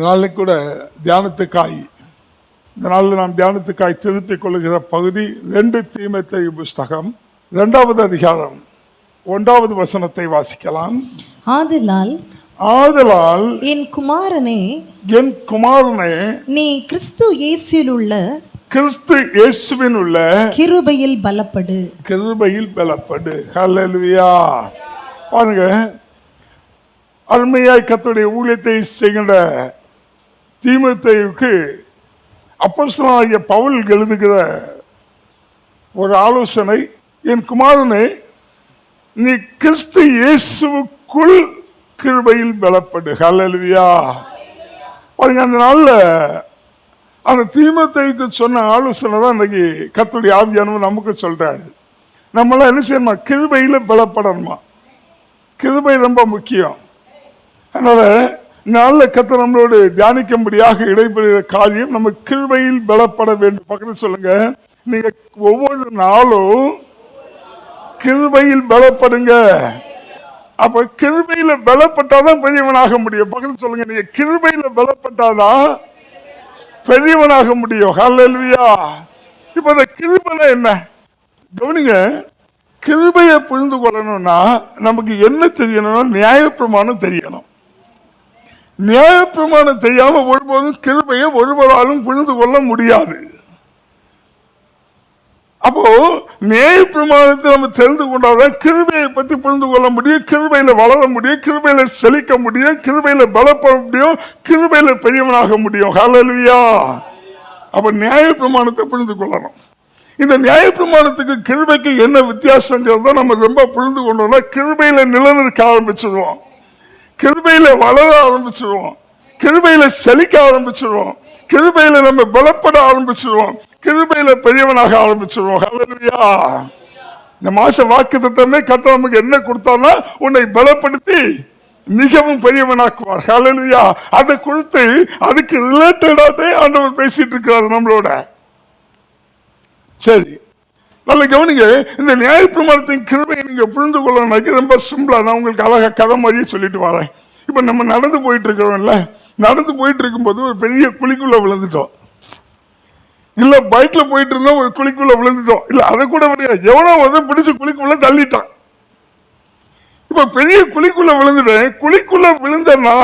நாளைக்கு கூட தியானத்துக்காய் இந்த நாளில் நாம் தியானத்துக்காய் திருப்பிக் கொள்ளுகிற பகுதி 2 தீமோத்தேயு புஸ்தகம் 2வது அதிகாரம் 1வது வசனத்தை வாசிக்கலாம். ஆதலால் என் குமாரனே நீ கிறிஸ்து இயேசுவின் உள்ள கிருபையில் பலப்படு. ஹல்லேலூயா. பாருங்க, அருமையாய் கர்த்தருடைய ஊழியத்தை செய்கின்ற தீமோத்தேயுவுக்கு அப்போஸ்தலனாகிய பவுல் எழுதுகிற ஒரு ஆலோசனை, என் குமாரனே நீ கிறிஸ்து இயேசுவுக்குள் கிருபையில் பலப்படு. ஹல்லேலூயா. பாருங்க, அந்த நாள்ல அந்த தீமோத்தேயுக்கு சொன்ன ஆலோசனை தான் இன்னைக்கு கர்த்தருடைய ஆவியானவர் நமக்கு சொல்றாரு. நம்மளாம் என்ன செய்யணுமா? கிருபையில பலப்படணுமா. கிருபை ரொம்ப முக்கியம். அதனால நல்ல கர்த்தர் நம்மளோடு தியானிக்கும்படியாக இடைபெறுகிற காரியம் நம்ம கிருபையில் பலப்பட வேண்டும். பக்கத்தில் சொல்லுங்க, நீங்க ஒவ்வொரு நாளும் கிருபையில் பலப்படுங்க. அப்ப கிருபையில பலப்பட்டாதான் பெரியவனாக முடியும். பக்கத்தில் சொல்லுங்க, நீங்க கிருபையில பலப்பட்டாதான் பெரியவனாக முடியும். ஹல்லேலூயா. இப்ப இந்த கிருபைனா என்ன கவனிங்க. கிருபையை புரிந்து கொள்ளணும்னா நமக்கு என்ன தெரியணும்னா நியாயப்பிரமாணம் தெரியணும். நியாயப்பிரமாணம் தெரியாம ஒருபோதும் கிருபையை ஒருவராலும் புரிந்து கொள்ள முடியாது. அப்போ நியாயப்பிரமாணத்தை நம்ம தெரிந்து கொண்டாதான் கிருபையை பத்தி புரிந்து கொள்ள முடியும், கிருபையில வளர முடியும், கிருபையில செழிக்க முடியும், கிருபையில பலப்பட முடியும், கிருபையில பெரியவனாக முடியும். ஹல்லேலூயா. அப்ப நியாயப்பிரமாணத்தை புரிந்து கொள்ளணும். இந்த நியாயப்பிரமாணத்துக்கு கிருபைக்கு என்ன வித்தியாசங்கிறத நம்ம ரொம்ப புரிந்து கொண்டோம்னா கிருபையில நிலநிற்க ஆரம்பிச்சிருவோம், கிருபையில வளர ஆரம்பிச்சிருவோம், கிருபையில செழிக்க ஆரம்பிச்சிருவோம், கிருபையில நம்ம பலப்பட ஆரம்பிச்சிருவோம், கிருபையில பெரியவனாக ஆரம்பிச்சிருவோம். ஹல்லேலூயா. இந்த மாச வாக்குத்தத்தமே கர்த்தர் நமக்கு என்ன கொடுத்தான்னா உன்னை பலப்படுத்தி மிகவும் பெரியவனாக்குவார். ஹல்லேலூயா. அதை கொடுத்து அதுக்கு ரிலேட்டடாக ஆண்டவர் பேசிட்டு இருக்கிறார் நம்மளோட. சரி, நல்ல கவனிங்க. இந்த நியாயப்பிரமாணத்தின் கிருபையை நீங்க புரிந்து கொள்ளணும்னாக்கி ரொம்ப சிம்பிளா நான் உங்களுக்கு அழகா கதை மாதிரியே சொல்லிட்டு வரேன். இப்ப நம்ம நடந்து போயிட்டு இருக்கிறோம்ல, நடந்து போயிட்டு இருக்கும்போது ஒரு பெரிய குழிக்குள்ள விழுந்துட்டோம், இல்ல பைக்ல போயிட்டு இருந்தோம் ஒரு குழிக்குள்ள விழுந்துட்டோம், இல்ல அதை கூட முடியாது, எவனோ வந்து பிடிச்சு குழிக்குள்ள தள்ளிட்டான். இப்ப பெரிய குழிக்குள்ள விழுந்துட்டேன். குழிக்குள்ள விழுந்தனா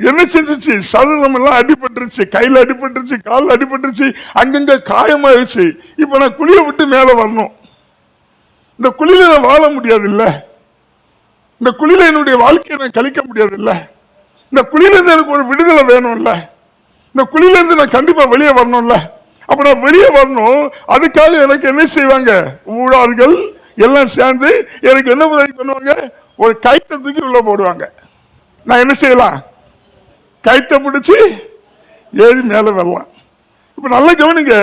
என்ன செஞ்சிச்சு? சரீரம் எல்லாம் அடிபட்டுருச்சு, கையில அடிபட்டுருச்சு, காலில் அடிபட்டுருச்சு, அங்கங்க காயமாயிடுச்சு. இப்ப நான் குழியை விட்டு மேல வரணும். இந்த குழியில நான் வாழ முடியாது இல்ல, இந்த குழியில என்னுடைய வாழ்க்கையை நான் கழிக்க முடியாது இல்ல, இந்த குழியில இருந்து எனக்கு ஒரு விடுதலை வேணும் இல்ல, இந்த குழியில இருந்து நான் கண்டிப்பா வெளியே வரணும்ல. அப்ப நான் வெளியே வரணும், அதுக்காக எனக்கு என்ன செய்வாங்க? ஊழார்கள் எல்லாம் சேர்ந்து எனக்கு என்ன உதவி பண்ணுவாங்க? ஒரு கைத்தத்துக்கு உள்ள போடுவாங்க. நான் என்ன செய்யலாம்? கைத்த பிடிச்சி ஏறி மேல வரலாம். இப்ப நல்ல கவனிங்க,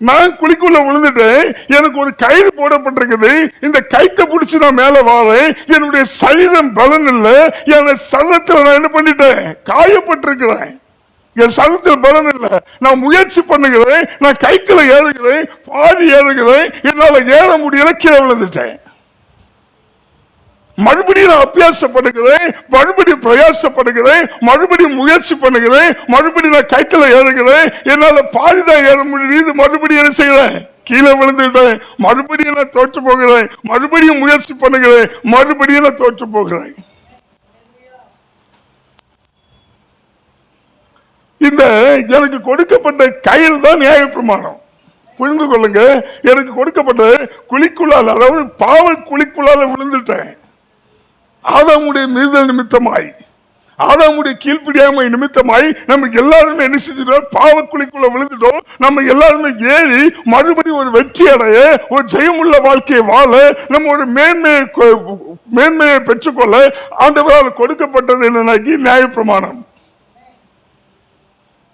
நான் குழிக்குள்ள விழுந்துட்டேன், எனக்கு ஒரு கயிறு போடப்பட்டிருக்குது, இந்த கைத்த பிடிச்சி நான் மேல வாரேன், என்னுடைய சரீரம் பலன் இல்லை, என் சரீரத்தில் நான் என்ன பண்ணிட்டேன்? காயப்பட்டிருக்கிறேன், என் சரீரத்தில் பலன் இல்லை, நான் முயற்சி பண்ணுகிறேன், நான் கைக்குள்ள ஏறுகிறேன், பாதி ஏறுகிறேன், என்னால ஏற முடியல, கீழே விழுந்துட்டேன். மறுபடியும் நான் அபியாசப்படுகிறேன், மறுபடியும் பிரயாசப்படுகிறேன், மறுபடியும் முயற்சி பண்ணுகிறேன், மறுபடியும் நான் கைத்துல ஏறுகிறேன், என்னால பாதிதான் ஏற முடியுது, மறுபடியும் என்ன செய்கிறேன்? கீழே விழுந்துட்டேன், மறுபடியும் நான் தோற்று போகிறேன், மறுபடியும் முயற்சி பண்ணுகிறேன், மறுபடியும் நான் தோற்று போகிறேன். இந்த எனக்கு கொடுக்கப்பட்ட கயிறு தான் நியாயப்பிரமாணம். புரிந்து கொள்ளுங்க, எனக்கு கொடுக்கப்பட்ட குழிக்குள்ளால், அதாவது பாவ குழிக்குள்ளால விழுந்துட்டேன். ஆதாமுடைய மீறுதல் நிமித்தமாய், ஆதாமுடைய கீழ்ப்படியாமை நிமித்தமாய் நம்ம எல்லாருமே என்ன செஞ்சிட்டோம்? பாவக்குழிக்குள்ள விழுந்துட்டோம். நம்ம எல்லாருமே ஏறி மறுபடியும் ஒரு வெற்றி அடைய, ஒரு ஜெயமுள்ள வாழ்க்கையை வாழ, நம்ம ஒரு மேன்மையை பெற்றுக்கொள்ள ஆண்டவரால் கொடுக்கப்பட்டது என்னன்னாக்கி நியாயப்பிரமாணம்.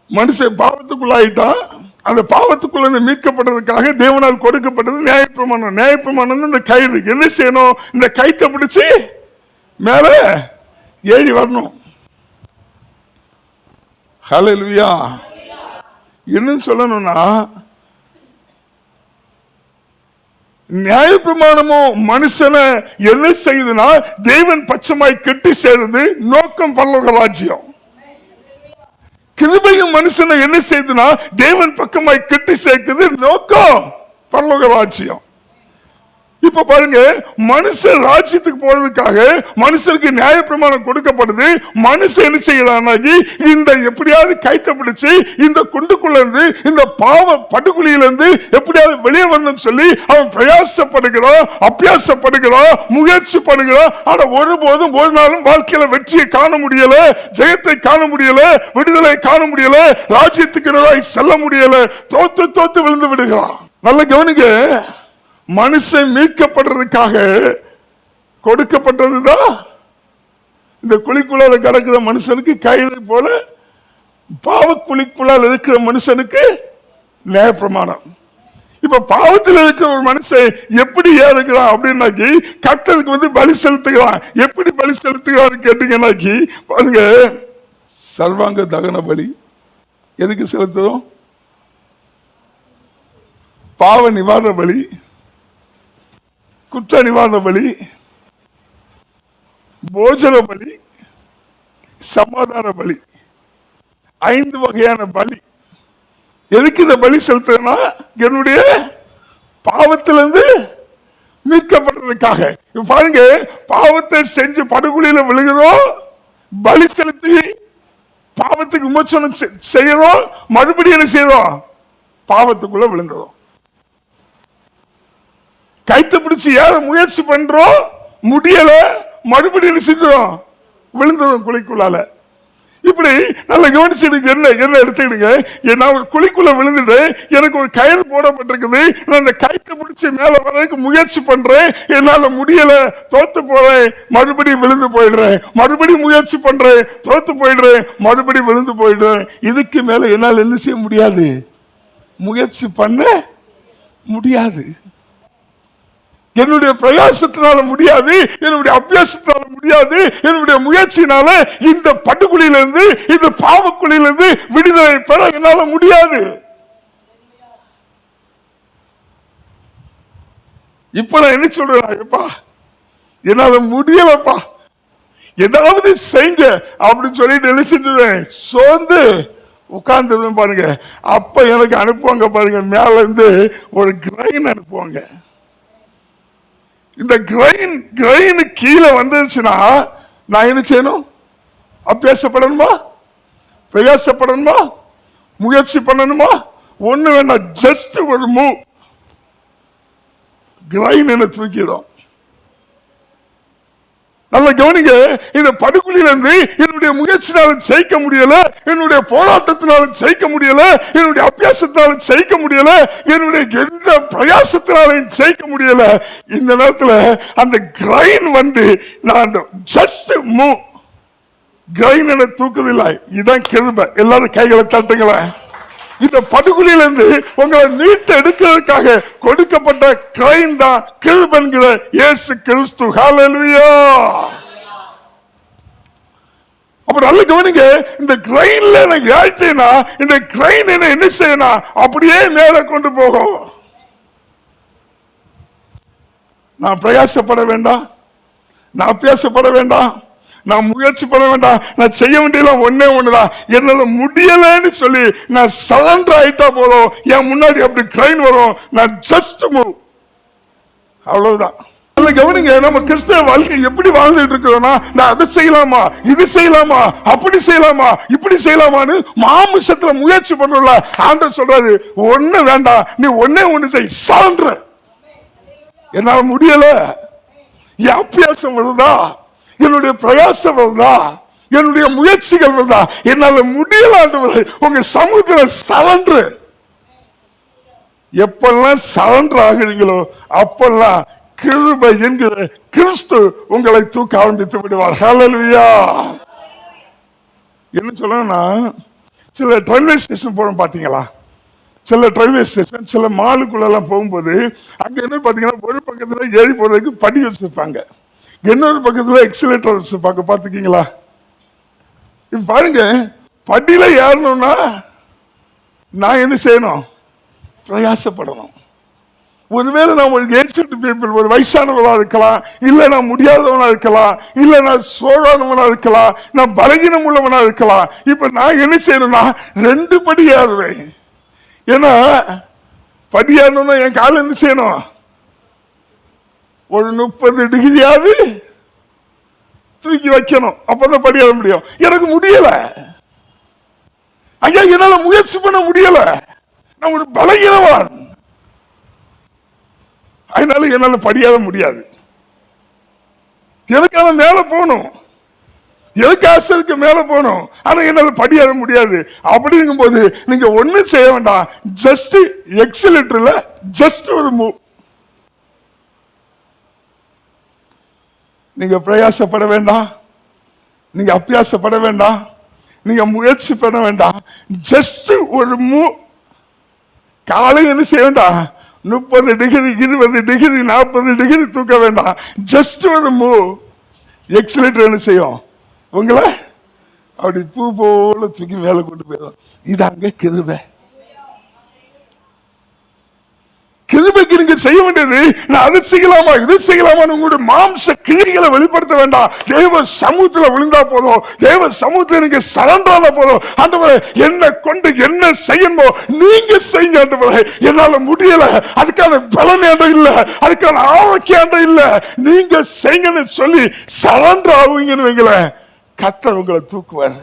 மனுஷன் பாவத்துக்குள்ளாயிட்டான், அந்த பாவத்துக்குள்ள மீட்கப்பட்டதுக்காக தேவனால் கொடுக்கப்பட்டது நியாயப்பிரமாணம். நியாயப்பிரமாணம் இந்த கயிறு. என்ன செய்யணும்? இந்த கைத்தை பிடிச்சி மேல ஏறி வரணும். ஹல்லேலூயா. இன்னும் சொல்லணும்னா நியாயப்பிரமாணமோ மனுஷனை என்ன செய்யுதுன்னா தேவன் பட்சமாய் கெட்டி சேருது. நோக்கம் பரலோக ராஜ்யம். கிருபையும் மனுஷனை என்ன செய்யுதுன்னா தேவன் பக்கமாய் கட்டி சேர்க்குது. நோக்கம் பரலோக ராஜ்யம். இப்ப பாருங்க, மனுஷன் ராஜ்யத்துக்கு போறதுக்காக மனுஷருக்கு நியாயப்பிரமாணம் கொடுக்கப்படுது. மனுஷன் என்ன செய்யறான்னாக்கி இந்த எப்படியாவது கைத்த பிடிச்சு இந்த குண்டுக்குள்ள இருந்து இந்த பாவ படுகொலியில இருந்து எப்படியாவது வெளியே வரணும்னு சொல்லி அவன் பிரயாசப்படுகிறான், அபியாசப்படுகிறான், முயற்சி பண்ணுகிறான். ஆனா ஒருபோதும் ஒரு நாளும் வாழ்க்கையில வெற்றியை காண முடியல, ஜெயத்தை காண முடியல, விடுதலை காண முடியல, ராஜ்யத்துக்கு செல்ல முடியல, தோத்து விழுந்து விடுகிறான். நல்ல கவனிங்க, மனுஷன் மீட்கப்படுறதுக்காக கொடுக்கப்பட்டதுதான் இந்த குழிக்குள்ளால கிடக்கிற மனுஷனுக்கு கைதை போல பாவ குழிக்குள்ளால் இருக்கிற மனுஷனுக்கு நியாயப்பிரமாணம். இப்ப பாவத்தில் இருக்கிற ஒரு மனுஷன் எப்படி ஏறுகிறான் அப்படின்னாக்கி கர்த்தருக்கு பலி செலுத்துகிறான். எப்படி பலி செலுத்துகிறான்னு கேட்டீங்கன்னாக்கி பாருங்க, சர்வாங்க தகன பலி எதுக்கு செலுத்துறோம்? பாவ நிவாரண பலி, குற்ற நிவாரண பலி, போஜன பலி, சமாதான பலி, 5 வகையான பலி. எதுக்கு இந்த பலி செலுத்துறேன்னா என்னுடைய பாவத்திலிருந்து மீட்கப்படுறதுக்காக. பாருங்க, பாவத்தை செஞ்சு படுகொலியில விழுகிறோம், பலி செலுத்தி பாவத்துக்கு விமோசனம் செய்யறோம், மறுபடியும் என்ன செய்யறோம்? பாவத்துக்குள்ள விழுங்குறோம். கைத்து பிடிச்சு ஏற முயற்சி பண்றோம், முடியல, மறுபடியும் செஞ்சோம், விழுந்துடும் குழிக்குள்ளால. இப்படி நல்லா கவனிச்சுடுங்க. என்ன எடுத்துக்கிடுங்க, நான் குழிக்குள்ள விழுந்துட்டு எனக்கு ஒரு கயிறு போடப்பட்டிருக்குது, நான் அந்த கயிற்றை பிடிச்சி மேல வர்றதுக்கு முயற்சி பண்றேன், என்னால முடியல, தோத்து போறேன், மறுபடியும் விழுந்து போயிடுறேன், மறுபடியும் முயற்சி பண்றேன், தோத்து போயிடுறேன், மறுபடியும் விழுந்து போயிடுறேன். இதுக்கு மேல என்னால் என்ன செய்ய முடியாது, முயற்சி பண்ண முடியாது. என்னுடைய பிரயாசத்தினால முடியாது, என்னுடைய அபியாசத்தினால முடியாது, என்னுடைய முயற்சியினால இந்த படுகொலியிலிருந்து இந்த பாவக்குழியிலிருந்து விடுதலை பெற என்னால முடியாது. இப்ப நான் என்ன சொல்றேன், என்னால முடியலப்பா, ஏதாவது செய்ங்க அப்படின்னு சொல்லிட்டு என்ன செஞ்சுவேன், சோர்ந்து உட்கார்ந்து பாருங்க. அப்ப எனக்கு அனுப்புவாங்க பாருங்க, மேல இருந்து ஒரு கிரைன் அனுப்புவாங்க. இந்த கிரைன் கீழே வந்துருச்சுன்னா நான் என்ன செய்யணும்? அபியாசப்படணுமா, பிரயாசப்படணுமா, முயற்சி பண்ணணுமா? ஒண்ணு வேண்டாம், ஜஸ்ட் ஒரு மூவ், கிரைன் என்ன தூக்கிடும். நல்ல கவனிங்க, இந்த படுகொலியில இருந்து என்னுடைய முயற்சினால ஜெயிக்க முடியல, என்னுடைய போராட்டத்தினால ஜெயிக்க முடியல, என்னுடைய அபியாசத்தினால ஜெயிக்க முடியல, என்னுடைய எந்த பிரயாசத்தினாலும் ஜெயிக்க முடியல. இந்த நேரத்தில் அந்த கிரைன் நான் அந்த ஜஸ்ட் மூவ், கிரைன் என்ன தூக்குதில்லை. இதான் கிருபை. எல்லாரும் கைகளை தட்டுங்களேன். இந்த படுகொலியிலிருந்து உங்களை மீட்டு எடுக்கிறதுக்காக கொடுக்கப்பட்ட கிரைன் தான் கிருபைங்கிற இயேசு கிறிஸ்து. ஹல்லேலூயா. அப்ப நல்ல கவனிங்க, இந்த கிரைன்ல நான் ஏறிட்டேன்னா இந்த கிரைன் என்ன செய்யணும், அப்படியே மேல கொண்டு போகும். நான் பிரயாசப்பட வேண்டாம், நான் அபியாசப்பட வேண்டாம், நான் முயற்சி பண்ண வேண்டாம், நான் செய்ய வேண்டியதெல்லாம் ஒண்ணுதான், என்னால முடியலன்னு சொல்லி நான் சரண்டர் ஆயிட்டா போதும், என் முன்னாடி அப்படி கிரைன் வரும், நான் ஜஸ்ட் மூவ், அவ்வளவுதான். கவனிங்க, நம்ம கிறிஸ்தவ வாழ்க்கை எப்படி வாழ்ந்துட்டு இருக்கிறோம்னா, நான் அதை செய்யலாமா, இது செய்யலாமா, அப்படி செய்யலாமா, இப்படி செய்யலாமான்னு மாமிசத்துல முயற்சி பண்றோம்ல. ஆண்டவர் சொல்றாரு, ஒண்ணு வேண்டாம், நீ ஒண்ணு செய், சரண்டர். என்னால முடியல, என் அபியாசம் வருதா, என்னுடைய பிரயாசம் வருதா, என்னுடைய முயற்சிகள் வருதா, என்னால முடியல, உங்க சமூகத்தில் சரண்டர். எப்பெல்லாம் சரண்டர் ஆகுறீங்களோ அப்பெல்லாம் கிருபை என்கிற கிறிஸ்து உங்களை தூக்க ஆரம்பித்து விடுவார். ஹல்லேலூயா. என்ன சொல்லணும்னா, சில ரயில்வே ஸ்டேஷன் போறோம் பாத்தீங்களா, சில ரயில்வே ஸ்டேஷன் சில மாலுக்குள்ள போகும்போது அங்க என்ன பாத்தீங்கன்னா, ஒரு பக்கத்துல ஏறி போறதுக்கு படி வச்சிருப்பாங்க, இன்னொரு பக்கத்துல எக்ஸிலேட்டர் வச்சிருப்பாங்க. பாத்துக்கீங்களா? இப்ப பாருங்க, படியில ஏறணும்னா நான் என்ன செய்யணும், பிரயாசப்படணும். ஒருவேளை நான் ஒரு ஏஜென்ட் பீப்புள், ஒரு வயசானவனா இருக்கலாம், இல்ல நான் முடியாதவனா இருக்கலாம், இல்ல நான் சோழானவனா இருக்கலாம், நான் பலகீனம் உள்ளவனா இருக்கலாம். இப்ப நான் என்ன செய்யணும்னா 2 படி ஏறுவேன். ஏன்னா படி ஏறணும்னா என் கால என்ன செய்யணும், ஒரு 30 டிகிரியாவது தூக்கி வைக்கணும், அப்பதான் படி ஏற முடியும். எனக்கு முடியல ஐயா, என்னால முயற்சி பண்ண முடியல, நான் ஒரு பலகீனவான், அதனால என்னால படியாத முடியாது. எனக்கான மேல போகணும், எனக்கு ஆசை இருக்கு மேல போகணும், ஆனா என்னால படியாத முடியாது. அப்படிங்கும் போது நீங்க ஒண்ணு செய்ய வேண்டாம், ஜஸ்ட் எக்ஸிலேட்டர்ல ஜஸ்ட் ஒரு மூவ். நீங்க பிரயாசப்பட வேண்டாம், நீங்க அபியாசப்பட வேண்டாம், நீங்க முயற்சி பண்ண வேண்டாம், ஜஸ்ட் ஒரு மூவ். காலை என்ன செய்ய வேண்டாம், 30 டிகிரி 20 டிகிரி 40 டிகிரி தூக்க வேண்டாம், ஜஸ்ட் ஒரு மூவ். எக்ஸிலேட்டர் என்ன செய்யும், உங்களை அப்படி பூ போல தூக்கி மேல கொண்டு போயிடும். இதாங்க கிருபை. கிருபைக்கு நீங்க செய்ய வேண்டியது, நான் அதை செய்யலாமா இது செய்யலாமா உங்களுடைய மாம்ச கிரியைகளை வெளிப்படுத்த வேண்டாம். தேவ சமூகத்துல விழுந்தா போதும், தேவ சமூகத்துல நீங்க சரண்டான போதும். ஆண்டவரே என்ன கொண்டு என்ன செய்யணுமோ நீங்க செய்யுங்க ஆண்டவரே, என்னால முடியல, அதுக்கான பலன் ஏண்ட இல்ல, அதுக்கான ஆரோக்கியம் இல்ல, நீங்க செய்யுங்கன்னு சொல்லி சரண்டர் ஆகுவீங்கன்னு வைங்களேன், கர்த்தர் உங்களை தூக்குவார்.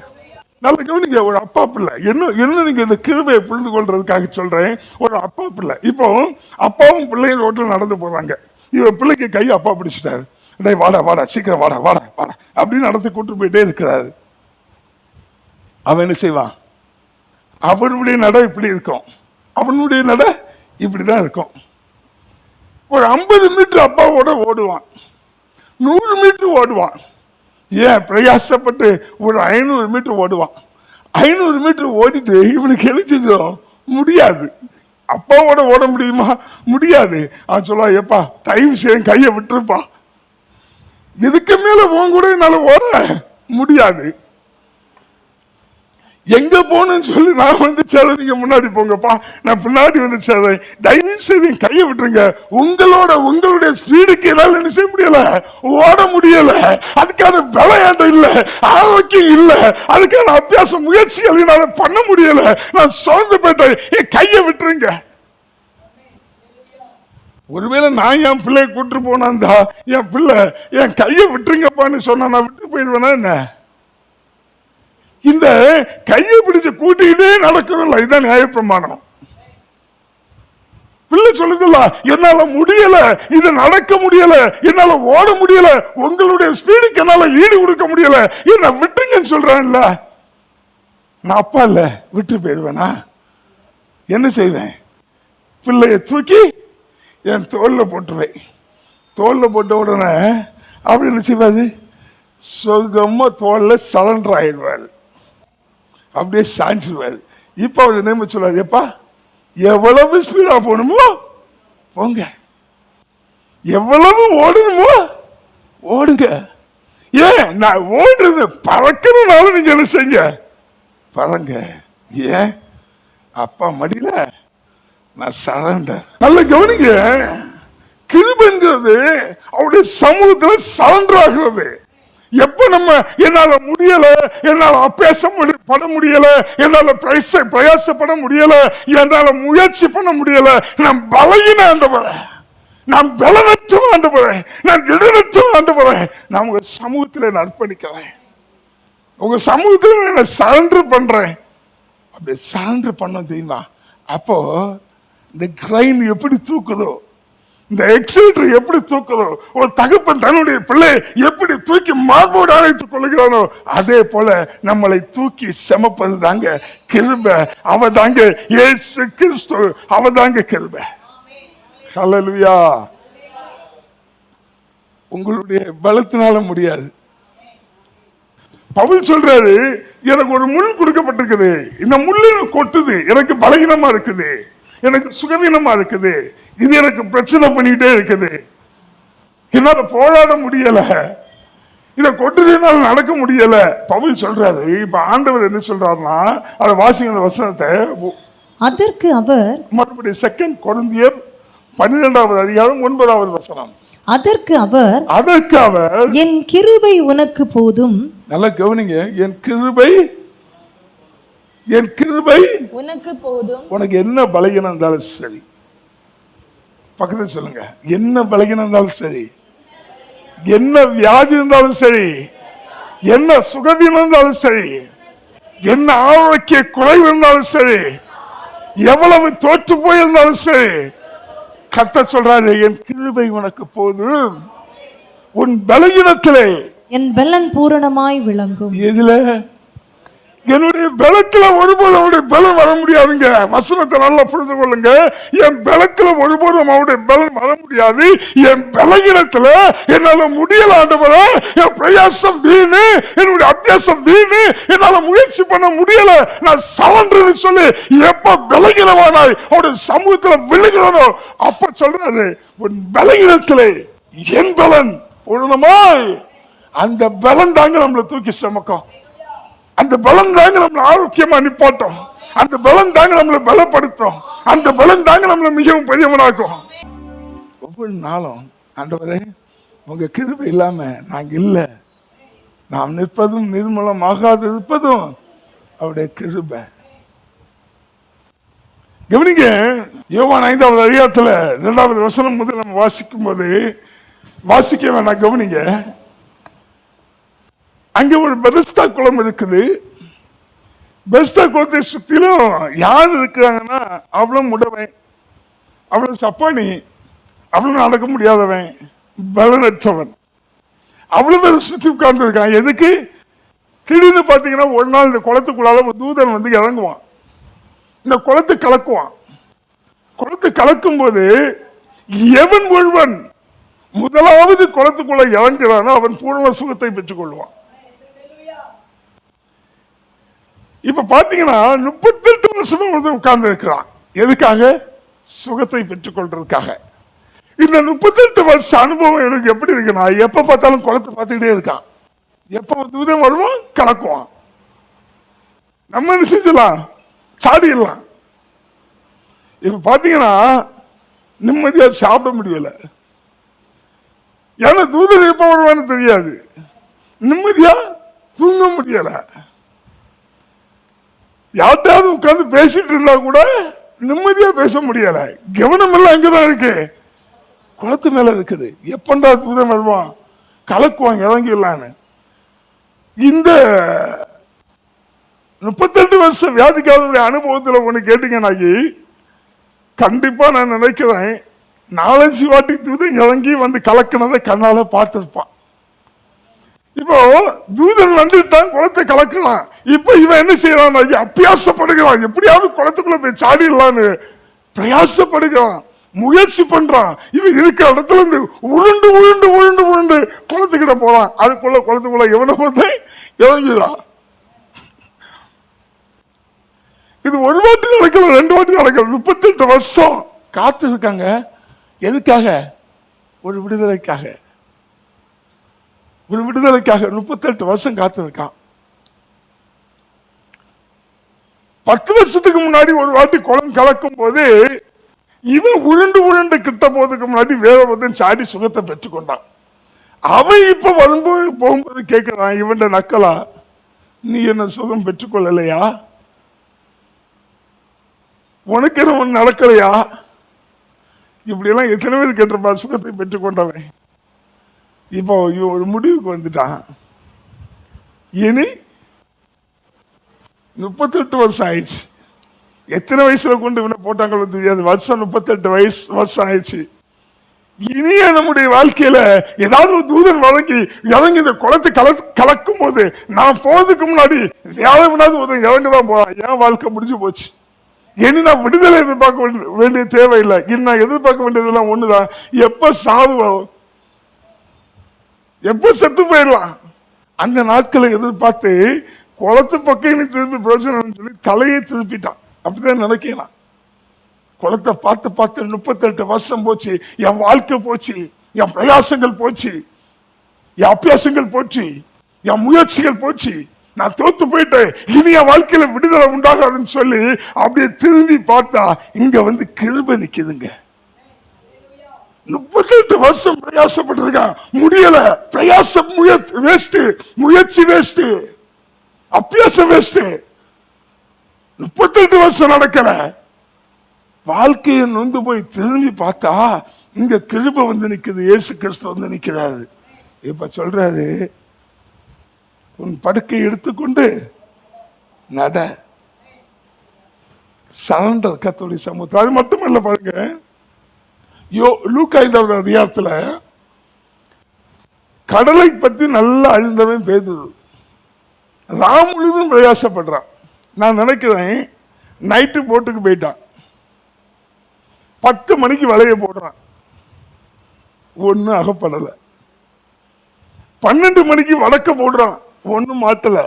நல்ல கவனிங்க, ஒரு அப்பா பிள்ளை என்ன நீங்க இந்த கிருபையை புரிந்து கொள்றதுக்காக சொல்றேன். ஒரு அப்பா பிள்ளை, இப்போ அப்பாவும் பிள்ளையும் ரோட்டில் நடந்து போறாங்க. இவன் பிள்ளைக்கு கை அப்பா பிடிச்சிட்டாரு, டேய் வாடா வாடா சீக்கிரம் வாடா வாடா வாடா அப்படின்னு நடத்தி கூட்டு போயிட்டே இருக்கிறாரு. அவன் என்ன செய்வான், அவனுடைய நட இப்படி இருக்கும், அவனுடைய நட இப்படிதான் இருக்கும். ஒரு 50 மீட்டர் அப்பாவோட ஓடுவான், 100 மீட்டர் ஓடுவான். ஏன் பிரயாசப்பட்டு ஒரு 500 மீட்டர் ஓடுவான். 500 மீட்டர் ஓடிட்டு இவனுக்கு என்ன செஞ்சோம், முடியாது. அப்பாவோட ஓட முடியுமா, முடியாது. அவன் சொல்லுவா, எப்பா தயவு செய்ய கையை விட்டுருப்பா, இதுக்கு மேல உன் கூட என்னால ஓட முடியாது, எங்க போகணும்னு சொல்லி நான் வந்து சேரேன், நீங்க முன்னாடி போங்கப்பா, நான் பின்னாடி வந்து சேரேன், தயவு செய்து கையை விட்டுருங்க. உங்களுடைய ஸ்பீடுக்கு என்னால என்ன செய்ய முடியல, ஓட முடியல, அதுக்கான பலம் இல்ல, ஆரோக்கியம் இல்ல, அதுக்கான அபியாச முயற்சிகள் என்னால பண்ண முடியல, நான் சோர்ந்து போயிட்டேன், என் கையை விட்டுருங்க. ஒருவேளை நான் என் பிள்ளைய கூட்டு போனா, என் பிள்ளை என் கையை விட்டுருங்கப்பான்னு சொன்னா நான் விட்டு போயிடுவேனா என்ன? இந்த கையை பிடிச்சு கூட்டிக்கிட்டே நடக்கணும்ல, இதுதான் நியாயப்பிரமாணம். பிள்ளை சொல்லுதுல்ல, என்னால முடியல, இது நடக்க முடியல, என்னால ஓட முடியல, உங்களுடைய ஸ்பீடுக்கு என்னால ஈடு கொடுக்க முடியல, என்ன விட்டுருங்கன்னு சொல்றேன்ல. நான் அப்பா இல்ல, விட்டு போயிடுவேனா? என்ன செய்வேன், பிள்ளைய தூக்கி என் தோல்ல போட்டுருவேன். தோல்ல போட்ட உடனே அப்படி என்ன செய்வாது, சொர்க்கமா தோல்ல சரண்டர் ஆயிடுவாரு, அப்படியே சாஞ்சிடுவாரு. இப்ப அவர் என்ன சொல்லாது, எப்பா எவ்வளவு ஸ்பீடா போகணுமோ போங்க, எவ்வளவு ஓடணுமோ ஓடுங்க. ஏன் நான் ஓடுறது பறக்கணும்னால நீங்க என்ன செய்யுங்க, பறங்க. ஏன் அப்பா மடியில நான் சரண்டர். நல்ல கவனிங்க, கிருபைங்கிறது அவருடைய சமூகத்துல சரண்டர் ஆகிறது. எப்ப நம்ம என்னால முடியல, என்னால பட முடியல, என்னால பிரயாசப்பட முடியல, என்னால முயற்சி பண்ண முடியல, நான் பலகீன ஆண்டவரே, நான் பலனற்ற ஆண்டவரே, நான் திடனற்ற ஆண்டவரே, நான் உங்க சமூகத்துல அர்ப்பணிக்கிறேன், உங்க சமூகத்துல நான் சரண்டர் பண்றேன். அப்படி சரண்டர் பண்ண தெரியுமா, அப்போ இந்த கிரைன் எப்படி தூக்குதோ, இந்த எக்ஸிலேட்டர் எப்படி தூக்குதோ, ஒரு தகப்பன் தன்னுடைய பிள்ளை எப்படி தூக்கி மார்போடு அழைத்துக் கொள்கிறானோ, அதே போல நம்மளை தூக்கி செமப்பது தாங்க கிருபை. அவ தாங்க இயேசு கிறிஸ்து, அவ தாங்க கிருபை. ஹல்லேலூயா. உங்களுடைய பலத்தினால முடியாது. பவுல் சொல்றாரு, எனக்கு ஒரு முள் கொடுக்கப்பட்டிருக்குது, இந்த முள்ளு கொட்டுது, எனக்கு பலகீனமா இருக்குது, எனக்கு சுகவீனமா இருக்குது, இது எனக்கு பிரச்சனை பண்ணிட்டே இருக்குது, என்னால போராட முடியல, இதை கொட்டுறதுனால நடக்க முடியல. பவுல் சொல்றாரு. இப்ப ஆண்டவர் என்ன சொல்றாருன்னா, அதை வாசிங்க அந்த வசனத்தை. அதற்கு அவர், மறுபடியும் 2 கொரிந்தியர் 12வது அதிகாரம் 9வது வசனம். அதற்கு அவர் என் கிருபை உனக்கு போதும். நல்லா கவனிங்க. என் கிருபை உனக்கு போதும். உனக்கு என்ன பலகீனம் இருந்தாலும் சரி, பக்கத்துல சொல்லுங்க, என்ன பலகீனம் இருந்தாலும் சரி, என்ன வியாதி இருந்தாலும் சரி, என்ன சுகவீனம் இருந்தாலும் சரி, என்ன ஆரோக்கிய குறைவு இருந்தாலும் சரி, எவ்வளவு தோற்று போயிருந்தாலும் சரி, கர்த்தர் சொல்றாரு என் கிருபை உனக்கு போதும், உன் பலகீனத்திலே என் பலன் பூரணமாய் விளங்கும். எதுல? என்னுடைய பலத்துல ஒருபோதும் அவருடைய பலம் வர முடியாதுங்க. வசனத்தை நல்லா புரிந்து கொள்ளுங்க. என் பலத்துல ஒருபோதும் அவருடைய பலம் வர முடியாது. என் பலகீனத்துல என்னால முடியல ஆண்டவரே, என் பிரயாசம் வீணு, என்னுடைய அபியாசம் வீணு, என்னால முயற்சி பண்ண முடியல, நான் சவன்றன்னு சொல்லி எப்ப பலகீனமானாய் அவருடைய சமூகத்துல விழுகிறனோ அப்ப சொல்றாரு உன் பலகீனத்திலே என் பலன் பூரணமாய். அந்த பலன் தாங்க நம்மளை தூக்கி சுமக்கும். அந்த பலம் தாங்க நம்மளை ஆரோக்கியமா நிப்பாட்டும். அந்த பலம் தாங்க நம்மளை பலப்படுத்தும். அந்த பலம் தாங்க நம்மளை மிகவும் பெரியவனாக்கும். ஒவ்வொரு நாளும் ஆண்டவரே உங்க கிருபை இல்லாம நாங்க இல்ல, நாம் நிற்பதும் நிர்மூலமாகாது இருப்பதும் அவருடைய கிருபை. கவனிங்க, யோவான் 5வது அதிகாரத்துல 2வது வசனம் முதல் நம்ம வாசிக்கும் போது வாசிக்க வேணாம். கவனிங்க, அங்க ஒரு பெதஸ்தா குளம் இருக்குது. பெதஸ்தா குளத்தை சுத்திலும் யார் இருக்கிறாங்கன்னா அவ்வளவு முடவன், அவ்வளவு சப்பானி, அவ்வளவு நடக்க முடியாதவன், பலனற்றவன், அவ்வளவு பேர் சுத்தி உட்கார்ந்து இருக்கான். எதுக்கு? திடீர்னு பாத்தீங்கன்னா ஒரு நாள் இந்த குளத்துக்குள்ளால ஒரு தூதன் வந்து இறங்குவான், இந்த குளத்தை கலக்குவான். குளத்தை கலக்கும் போது எவன் ஒருவன் முதலாவது குளத்துக்குள்ள இறங்குறானோ அவன் பூர்ண சுகத்தை பெற்றுக் கொள்வான். இப்ப பாத்தீங்கன்னா 38 வருஷமா வந்து உட்கார்ந்து இருக்கிறான். எதுக்காக? சுகத்தை பெற்றுக் கொள்றதுக்காக. இந்த 38 வருஷ அனுபவம் எனக்கு எப்படி இருக்குன்னா, எப்ப பார்த்தாலும் குளத்தை பார்த்துக்கிட்டே இருக்கான். எப்ப தூதன் வருவான் கலக்குவான். நம்ம என்ன செஞ்சலாம்? சாடிடலாம். இப்ப பாத்தீங்கன்னா நிம்மதியா சாப்பிட முடியல. ஏன்னா தூதன் எப்ப வருவான்னு தெரியாது. நிம்மதியா தூங்க முடியல. யார்ட்டாவது உட்கார்ந்து பேசிட்டு இருந்தா கூட நிம்மதியா பேச முடியல. கவனம் எல்லாம் எங்கதான் இருக்கு? குளத்து மேல இருக்குது. எப்பண்டா தூதன் வருவான் கலக்குவாங்க இறங்கிடலான்னு. இந்த 38 வருஷம் வியாதிக்காரனுடைய அனுபவத்துல ஒண்ணு கேட்டீங்கன்னாக்கி கண்டிப்பா நான் நினைக்கிறேன் 4-5 வாட்டி தூதன் இறங்கி வந்து கலக்கினதை கண்ணால பார்த்திருப்பான். இப்போ தூதன் வந்துட்டான், குளத்தை கலக்கலாம். இப்ப இவன் என்ன செய்யறான்? அபியாசப்படுகிறான், எப்படியாவது குளத்துக்குள்ள போய் சாடிடலான்னு பிரயாசப்படுகிறான், முயற்சி பண்றான். இவன் இருக்கிற இடத்துல இருந்து உருண்டு உருண்டு உருண்டு உருண்டு குளத்துக்கிட்ட போறான். அதுக்குள்ள குளத்துக்குள்ள எவனை பார்த்து இறங்கிதான். இது ஒரு வாட்டி நடக்கல, 2 வாட்டி நடக்கல. 38 வருஷம் காத்து இருக்காங்க. எதுக்காக? ஒரு விடுதலைக்காக. ஒரு விடுதலைக்காக 38 வருஷம் காத்திருக்கான். 10 வருஷத்துக்கு முன்னாடி ஒரு வாட்டி குளம் கலக்கும் போது இவன் உருண்டு உருண்டு கிட்ட போறதுக்கு முன்னாடி வேற ஒருத்தன் சாடி சுகத்தை பெற்றுக்கொண்டான். அவன் இப்ப வரும்போது போகும்போது கேட்கிறான் இவன் நக்கலா, நீ என்ன சுகம் பெற்றுக்கொள்ளலையா? உனக்கு என்ன ஒண்ணு நடக்கலையா? இப்படி எல்லாம் எத்தனை பேர் கேட்டிருப்பா சுகத்தை பெற்றுக்கொண்டவன். இப்போ இவன் ஒரு முடிவுக்கு வந்துட்டான். இனி 38 வருஷம் ஆயிடுச்சு. எத்தனை வயசுல கொண்டு இவனை போட்டாங்களோ தெரியாது. வருஷம் 38 வருஷம் ஆயிடுச்சு. இனிய நம்முடைய வாழ்க்கையில ஏதாவது ஒரு தூதன் இறங்கி இந்த குளத்தை கலக்கும் போது நான் போறதுக்கு முன்னாடி யாராவது ஒரு இறங்கிதான் போறான். என் வாழ்க்கை முடிஞ்சு போச்சு. இனி நான் விடுதலை எதிர்பார்க்க வேண்டிய தேவையில்லை. இனி நான் எதிர்பார்க்க வேண்டியதெல்லாம் ஒண்ணுதான், எப்ப சாவு வரும், எப்ப செத்து போயிடலாம். அந்த நாட்களை எதிர்பார்த்து குளத்து பக்கம் திரும்பி பிரயோஜனம் சொல்லி தலையை திருப்பிட்டான். அப்படிதான் நினைக்கலாம். குளத்தை பார்த்து பார்த்து 38 வருஷம் போச்சு. என் வாழ்க்கை போச்சு, என் பிரயாசங்கள் போச்சு, என் அபியாசங்கள் போச்சு, என் முயற்சிகள் போச்சு, நான் தோத்து போயிட்டேன், இனி என் வாழ்க்கையில விடுதலை உண்டாகாதுன்னு சொல்லி அப்படியே திரும்பி பார்த்தா இங்க வந்து கிருபை நிக்குதுங்க. 38 வருஷம் பிரயாசப்பட்டிருக்கான், முடியல. பிரயாசம் வேஸ்ட், முயற்சி வேஸ்ட், அபியாசம் வேஸ்ட். 38 வருஷம் நடக்கல. வாழ்க்கையை நொந்து போய் திரும்பி பார்த்தா இங்க கிருபை வந்து நிக்குது, இயேசு கிறிஸ்து வந்து நிக்கிறாரு. இப்ப சொல்றாரு, உன் படுக்கை எடுத்துக்கொண்டு நட. சரண்டர் கர்த்தருடைய சமூகத்தில். அது மட்டுமல்ல பாருங்க, லூக்கா 5வது அதிகாரத்துல கடலை பத்தி நல்லா அறிந்தவன் பேதுரு ராம் முழுவதும் பிரயாசப்படுறான். நான் நினைக்கிறேன் நைட்டு போட்டுக்கு போயிட்டான், 10 மணிக்கு வலைய போடுறான், ஒன்னும் அகப்படல. 12 மணிக்கு வடக்க போடுறான், ஒன்னும் மாட்டல.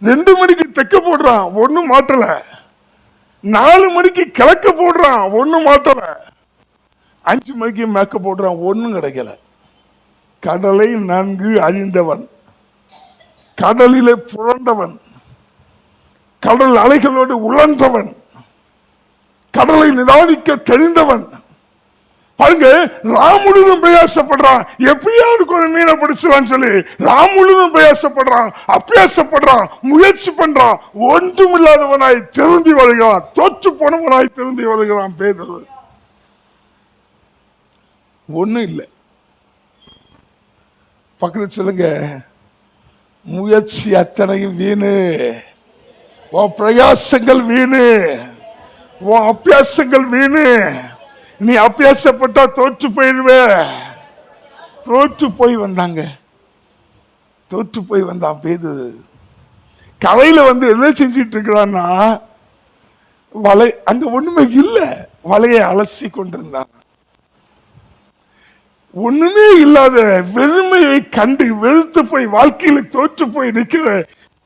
2 மணிக்கு தெக்க போடுறான், ஒன்னும் மாட்டல. 4 மணிக்கு கிழக்க போடுறான், ஒன்னும் மாட்டல. 5 மணிக்கு மேக்க போடுறான், ஒன்னும் கிடைக்கல. கடலை நன்கு அறிந்தவன், கடலிலே புரண்டவன், கடல் அலைகளோடு உழன்றவன், கடலை நிதானிக்க தெரிந்தவன். பாருங்க, ராம் முழுவதும் பிரயாசப்படுறான், எப்படியாவது கொஞ்சம் மீனை பிடிச்சலான்னு சொல்லி ராம் முழுவதும் பிரயாசப்படுறான், அபியாசப்படுறான், முயற்சி பண்றான். ஒன்றும் இல்லாதவனாய் திரும்பி வருகிறான், தோற்று போனவனாய் திரும்பி வருகிறான் பேதுரு. ஒண்ணும் இல்லை. பக்கத்துல சொல்லுங்க, முயற்சி அத்தனையும் வீணு, உன் பிரயாசங்கள் வீணு, உன் அபியாசங்கள் வீணு. நீ அபியாசப்பட்டா தோற்று போயிடுவே. தோற்று போய் வந்தாங்க, தோற்று போய் வந்தான் பேதுரு. கரையில வந்து என்ன செஞ்சிட்டு இருக்கிறான்னா, வலை அங்க ஒண்ணுமே இல்லை, வலையை அலசி கொண்டிருந்தான். ஒண்ணுமே இல்லாத வெறுமையை கண்டு வெறுத்து போய் வாழ்க்கையில தோற்று போய் நிக்கிற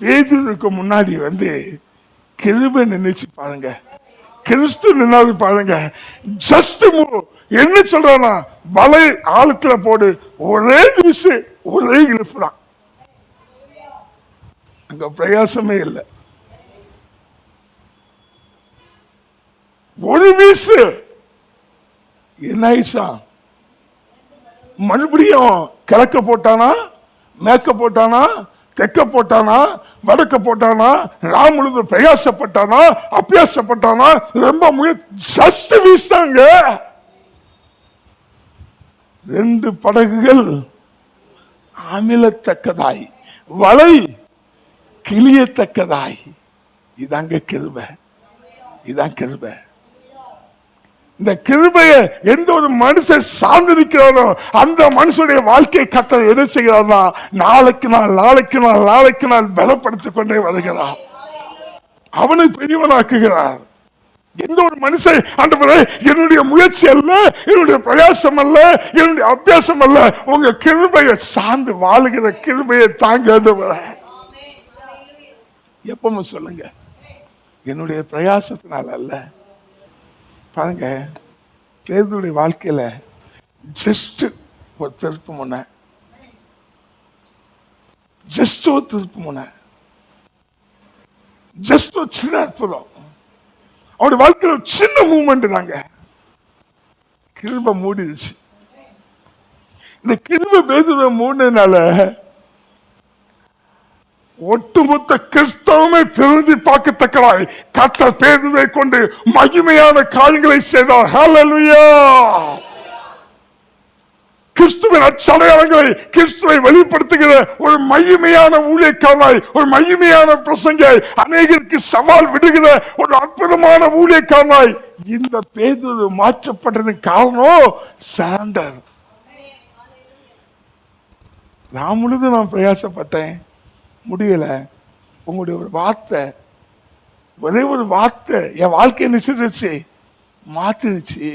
பேதுருக்கு முன்னாடி வந்து கிருபை நினைச்சு பாருங்க, கிறிஸ்து நின்னாது பாருங்க. ஜஸ்ட் என்ன சொல்றானா, வலை ஆழத்துல போடு, ஒரே வீசு, ஒரே இழுப்புதான். அங்க பிரயாசமே இல்லை, ஒரு வீசு. என்ன ஆயிடுச்சா? மறுபடியும் கிழக்க போட்டானா, மேற்க போட்டானா, தெற்க போட்டானா, வடக்க போட்டானா, ராம் முழுவதும் பிரயாசப்பட்டானா, அபியாசப்பட்டானா, ரொம்ப ஜஸ்ட் வீசினாங்க. 2 படகுகள் அமிலத்தக்கதாய், வலை கிளியத்தக்கதாய். இதாங்க கிருபை, இதான் கிருபை. இந்த கிருபையை எந்த ஒரு மனுஷன் சார்ந்திருக்கிறாரோ அந்த மனுஷனுடைய வாழ்க்கை கர்த்தர் என்ன செய்கிறார்னா, நாளுக்கு நாள் நாளுக்கு நாள் நாளுக்கு நாள் பலப்படுத்திக் கொண்டே வருகிறார், அவனை பெரியவனாக்குகிறார். எந்த ஒரு மனுஷன் ஆண்டவரே என்னுடைய முயற்சி அல்ல, என்னுடைய பிரயாசம் அல்ல, என்னுடைய அபியாசம் அல்ல, உங்க கிருபையை சார்ந்து வாழுகிற கிருபையை தாங்க. எப்பவும் சொல்லுங்க, என்னுடைய பிரயாசத்தினால அல்ல. பாருங்க, பேதுருடைய வாழ்க்கையில ஜஸ்ட் ஒரு திருப்பு முனை, ஜஸ்ட் ஒரு திருப்பு முனை, ஜஸ்ட் ஒரு சின்ன அற்புதம். அவருடைய வாழ்க்கையில ஒரு சின்ன மூவ்மெண்ட் தாங்க, கிருபை மூடிடுச்சு. இந்த கிருபை பேதுருவை மூடினால ஒட்டுமொத்த கிறிஸ்தவமே திரும்பி பார்க்கத்தக்கதாய் கர்த்தர் பேதுருவை கொண்டு மகிமையான காரியங்களை செய்தார். ஹல்லேலூயா! கிறிஸ்துவின் அச்சடையாளங்களை, கிறிஸ்துவை வெளிப்படுத்துகிற ஒரு மகிமையான ஊழியக்காரனாய், ஒரு மகிமையான பிரசங்கை, அநேகருக்கு சவால் விடுகிற ஒரு அற்புதமான ஊழியக்காரனாய் இந்த பேதுரு மாற்றப்பட்டதன் காரணம் சரண்டர். நான் முழுதும் நான் பிரயாசப்பட்டேன், முடியல. உங்களுடைய ஒரு வார்த்தை, ஒரே ஒரு வார்த்தை என் வாழ்க்கையை நிச்சயிச்சு மாத்திருச்சு.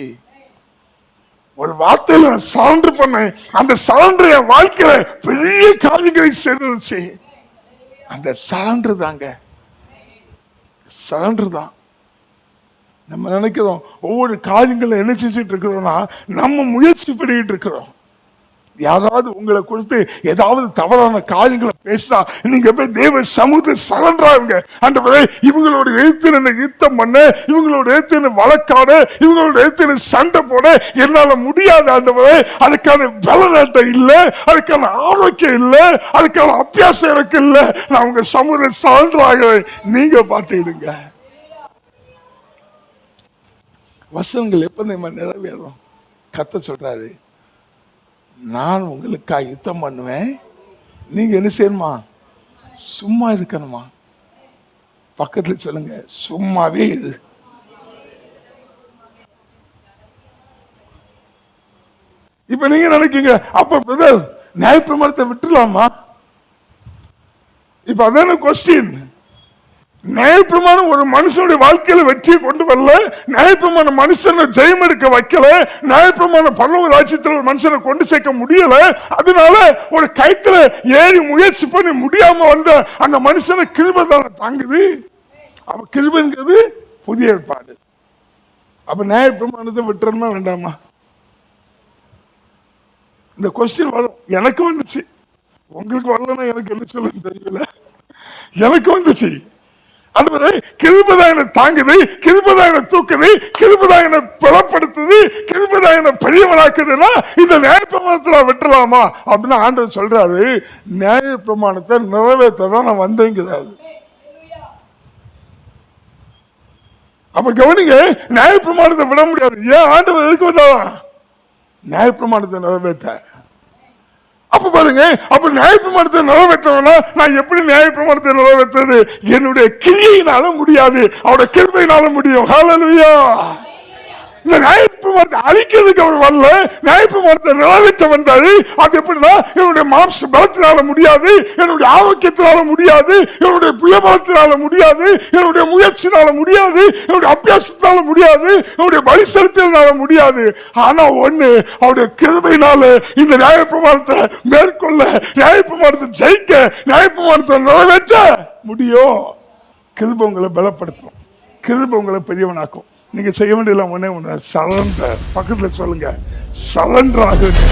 ஒரு வார்த்தையில நான் சரண்டர் பண்ணேன், அந்த சரண்டர் என் வாழ்க்கையில பெரிய காரியங்களை செய்திருச்சு. அந்த சரண்டர் தாங்க, சரண்டர் தான். நம்ம நினைக்கிறோம் ஒவ்வொரு காரியங்களை என்ன செஞ்சுட்டு இருக்கிறோம்னா நம்ம முயற்சி பண்ணிட்டு இருக்கிறோம். யாராவது உங்களை குறித்து ஏதாவது தவறான காரியங்களை பேசினா நீங்க போய் தேவ சமூகத்தை சரண்டராங்க. ஆண்டவரே, இவங்களோட எழுத்து யுத்தம் பண்ண, இவங்களோட எழுத்து வழக்காட, இவங்களோட எழுத்து சண்டை போட என்னால முடியாது ஆண்டவரே. அதுக்கான பலனாட்டம் இல்ல, அதுக்கான ஆரோக்கியம் இல்ல, அதுக்கான அபியாசம் எனக்கு இல்ல. நான் உங்க சமூகத்தை சரண்டராக நீங்க பார்த்துக்கிடுங்க. வசனங்கள் எப்ப நம்ம நிறைவேறும்? கத்த சொல்றாரு, நான் உங்களுக்காக யுத்தம் பண்ணுவேன், நீங்க என்ன செய்யணுமா? சும்மா இருக்கணுமா? பக்கத்துல சொல்லுங்க, சும்மாவே இது. இப்ப நீங்க நினைக்கீங்க, அப்ப பிரதர் நியாயப்பிரமாணத்தை விட்டுலாமா? இப்ப அதான கொஸ்டின். நியாயப்பிரமாணம் ஒரு மனுஷனுடைய வாழ்க்கையில வெற்றியை கொண்டு வரல, நியாயப்பிரமாண மனுஷனை ஜெயம் எடுக்க வைக்கல, நியாயப்பிரமாண பரலோக ராஜ்யத்தில் ஒரு மனுஷனை கொண்டு சேர்க்க முடியல. அதனால ஒரு கைத்துல ஏறி முயற்சி பண்ணி முடியாம வந்த அந்த மனுஷனை கிருபை தானே தாங்குது. அப்ப கிருபைங்கிறது புதிய ஏற்பாடு. அப்ப நியாயப்பிரமாணத்தை விட்டுறணுமா வேண்டாமா? இந்த கொஸ்டின் வரும். எனக்கு வந்துச்சு, உங்களுக்கு வரலன்னா எனக்கு என்ன சொல்ல தெரியல. எனக்கு வந்துச்சு. கிருபைதான் தாங்குது, கிருபைதான் தூக்குது, கிருபைதான் பலப்படுத்துது, கிருபைதான் பெரியவனாக்குதுன்னா இந்த நியாயப்பிரமாணத்தை விட்டுலாமா அப்படின்னு ஆண்டவர் சொல்றாரு. நியாயப்பிரமாணத்தை நிறைவேற்றதான் நான் வந்தேங்கிறாரு. அப்ப கவனிங்க, நியாயப்பிரமாணத்தை விட முடியாது. ஏன் ஆண்டவர் எதுக்கு வந்தாதான்? நியாயப்பிரமாணத்தை நிறைவேற்ற. அப்ப பாருங்க, அப்ப நியாயப்பிரமாணத்தை நிறைவேற்றணும்னா நான் எப்படி நியாயப்பிரமாணத்தை நிறைவேற்றது? என்னுடைய கிரியையினால முடியாது, அவருடைய கிருபையினால முடியும். ஹல்லேலூயா. இந்த நியாயப்பிரமாணத்தை அழிக்கிறதுக்கு அவர் வரல, நியாயப்பிரமாணத்தை நிறைவேற்ற வந்தாரு. அது எப்படின்னா, என்னுடைய மாம்ச பலத்தினால முடியாது, என்னுடைய ஆரோக்கியத்தினால முடியாது, என்னுடைய புயபலத்தினால முடியாது, என்னுடைய முயற்சினால முடியாது, என்னுடைய அபியாசத்தினால முடியாது, என்னுடைய பலி செலுத்தினால முடியாது. ஆனா ஒண்ணு, அவருடைய கிருபையினால இந்த நியாயப்பிரமாணத்தை மேற்கொள்ள, நியாயப்பிரமாணத்தை ஜெயிக்க, நியாயப்பிரமாணத்தை நிறைவேற்ற முடியும். கிருபை உங்களை பலப்படுத்தும், கிருபை உங்களை பெரியவனாக்கும். நீங்க செய்ய வேண்டியதெல்லாம் ஒண்ணே ஒண்ணு, சரண்டர். பக்கத்துல சொல்லுங்க, சரண்டர் ஆகுங்க.